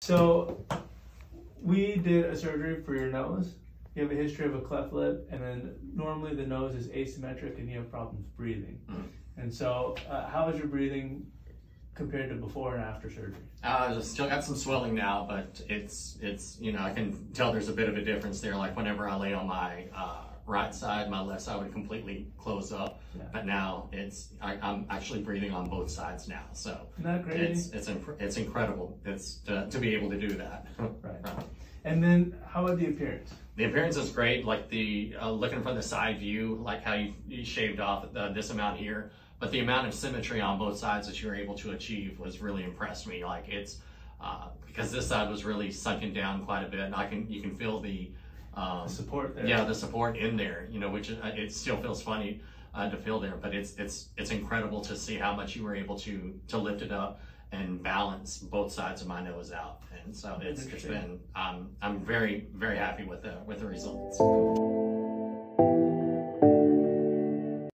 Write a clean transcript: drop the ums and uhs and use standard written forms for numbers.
So we did a surgery for your nose. You have a history of a cleft lip, and then normally the nose is asymmetric and you have problems breathing. And so how is your breathing compared to before and after surgery? I still got some swelling now, but it's you know, I can tell there's a bit of a difference there. Like whenever I lay on my right side, my left side would completely close up, but now I'm actually breathing on both sides now. So isn't that great? It's incredible. It's to be able to do that. Right. And then how about the appearance? The appearance is great. Like the looking from the side view, like how you shaved off this amount here. But the amount of symmetry on both sides that you were able to achieve was really impressed me. Like it's because this side was really sunken down quite a bit, and you can feel the support there. Yeah, the support in there. You know, which it still feels funny to feel there, but it's incredible to see how much you were able to lift it up and balance both sides of my nose out. And so it's been I'm very happy with the results.